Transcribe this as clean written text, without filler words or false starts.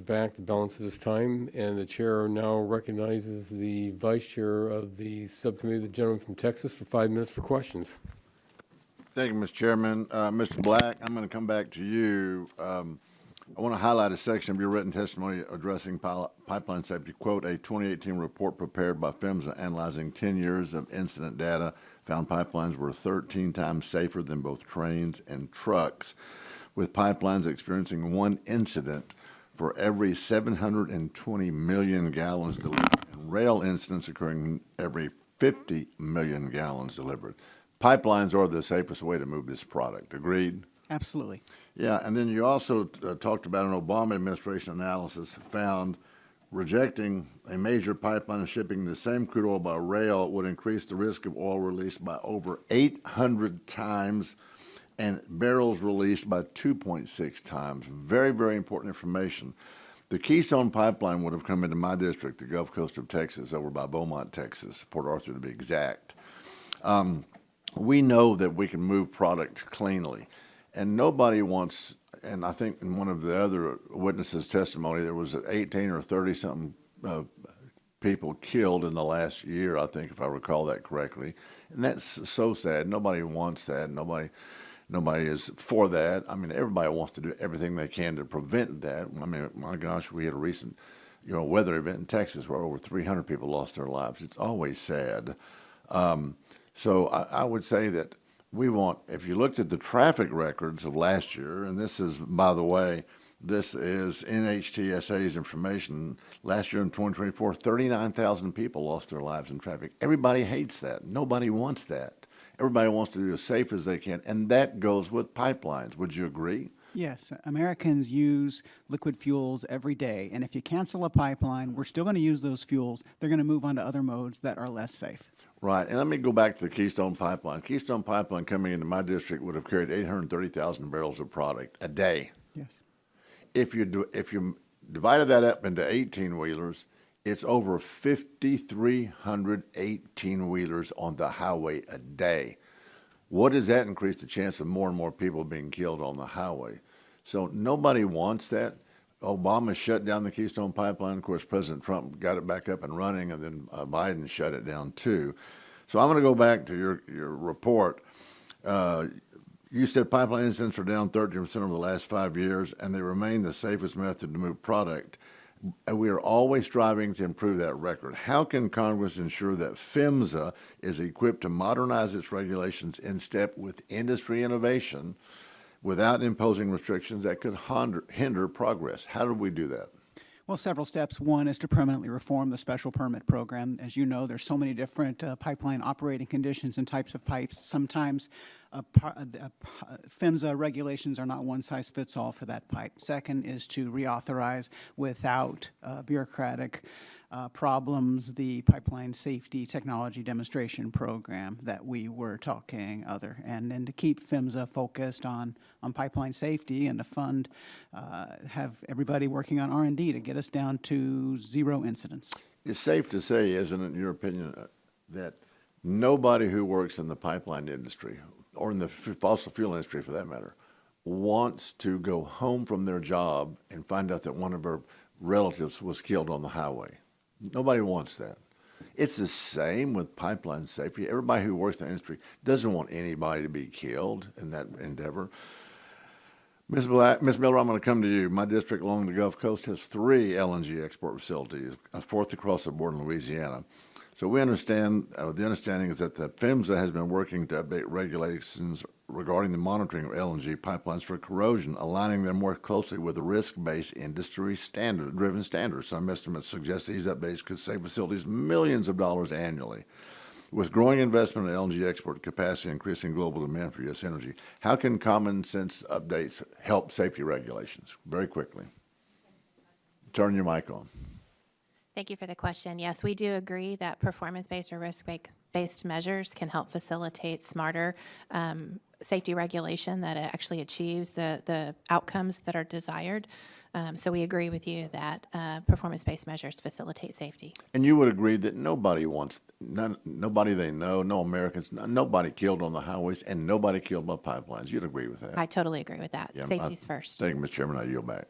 back the balance of his time, and the chair now recognizes the vice chair of the subcommittee, the gentleman from Texas, for 5 minutes for questions. Thank you, Mr. Chairman. Mr. Black, I'm going to come back to you. I want to highlight a section of your written testimony addressing pipeline safety. Quote, a 2018 report prepared by PHMSA analyzing 10 years of incident data found pipelines were 13 times safer than both trains and trucks, with pipelines experiencing one incident for every 720 million gallons delivered, and rail incidents occurring every 50 million gallons delivered. Pipelines are the safest way to move this product. Agreed? Absolutely. Yeah, and then you also talked about an Obama administration analysis found rejecting a major pipeline shipping the same crude oil by rail would increase the risk of oil release by over 800 times and barrels released by 2.6 times. Very, very important information. The Keystone Pipeline would have come into my district, the Gulf Coast of Texas, over by Beaumont, Texas, Port Arthur to be exact. We know that we can move product cleanly. And nobody wants, and I think in one of the other witnesses' testimony, there was 18 or 30-something people killed in the last year, I think, if I recall that correctly. And that's so sad. Nobody wants that. Nobody is for that. I mean, everybody wants to do everything they can to prevent that. I mean, my gosh, we had a recent, weather event in Texas where over 300 people lost their lives. It's always sad. So I would say that we want, if you looked at the traffic records of last year, and this is, by the way, this is NHTSA's information. Last year in 2024, 39,000 people lost their lives in traffic. Everybody hates that. Nobody wants that. Everybody wants to do as safe as they can, and that goes with pipelines. Would you agree? Yes, Americans use liquid fuels every day, and if you cancel a pipeline, we're still going to use those fuels. They're going to move on to other modes that are less safe. Right, and let me go back to the Keystone Pipeline. Keystone Pipeline coming into my district would have carried 830,000 barrels of product a day. Yes. If you divided that up into 18-wheelers, it's over 5,300 18-wheelers on the highway a day. What does that increase the chance of more and more people being killed on the highway? So nobody wants that. Obama shut down the Keystone Pipeline. Of course, President Trump got it back up and running, and then Biden shut it down too. So I'm going to go back to your report. You said pipeline incidents are down 13% over the last 5 years, and they remain the safest method to move product. And we are always striving to improve that record. How can Congress ensure that PHMSA is equipped to modernize its regulations in step with industry innovation without imposing restrictions that could hinder progress? How do we do that? Well, several steps. One is to permanently reform the special permit program. As you know, there's so many different pipeline operating conditions and types of pipes. Sometimes PHMSA regulations are not one size fits all for that pipe. Second is to reauthorize without bureaucratic problems the pipeline safety technology demonstration program that we were talking and then to keep PHMSA focused on pipeline safety and to fund, have everybody working on R&D to get us down to zero incidents. It's safe to say, isn't it, in your opinion, that nobody who works in the pipeline industry or in the fossil fuel industry for that matter wants to go home from their job and find out that one of their relatives was killed on the highway. Nobody wants that. It's the same with pipeline safety. Everybody who works in the industry doesn't want anybody to be killed in that endeavor. Ms. Miller, I'm going to come to you. My district along the Gulf Coast has 3 LNG export facilities, a 4th across the board in Louisiana. So we understand, the understanding is that the PHMSA has been working to update regulations regarding the monitoring of LNG pipelines for corrosion, aligning them more closely with the risk-based industry driven standards. Some estimates suggest these updates could save facilities millions of dollars annually. With growing investment in LNG export capacity and increasing global demand for U.S. energy, how can common sense updates help safety regulations? Very quickly. Turn your mic on. Thank you for the question. Yes, we do agree that performance-based or risk-based measures can help facilitate smarter safety regulation that actually achieves the outcomes that are desired. So we agree with you that performance-based measures facilitate safety. And you would agree that nobody wants, nobody they know, no Americans, nobody killed on the highways and nobody killed by pipelines. You'd agree with that? I totally agree with that. Yeah, Safety's first. Thank you, Mr. Chairman. I yield back.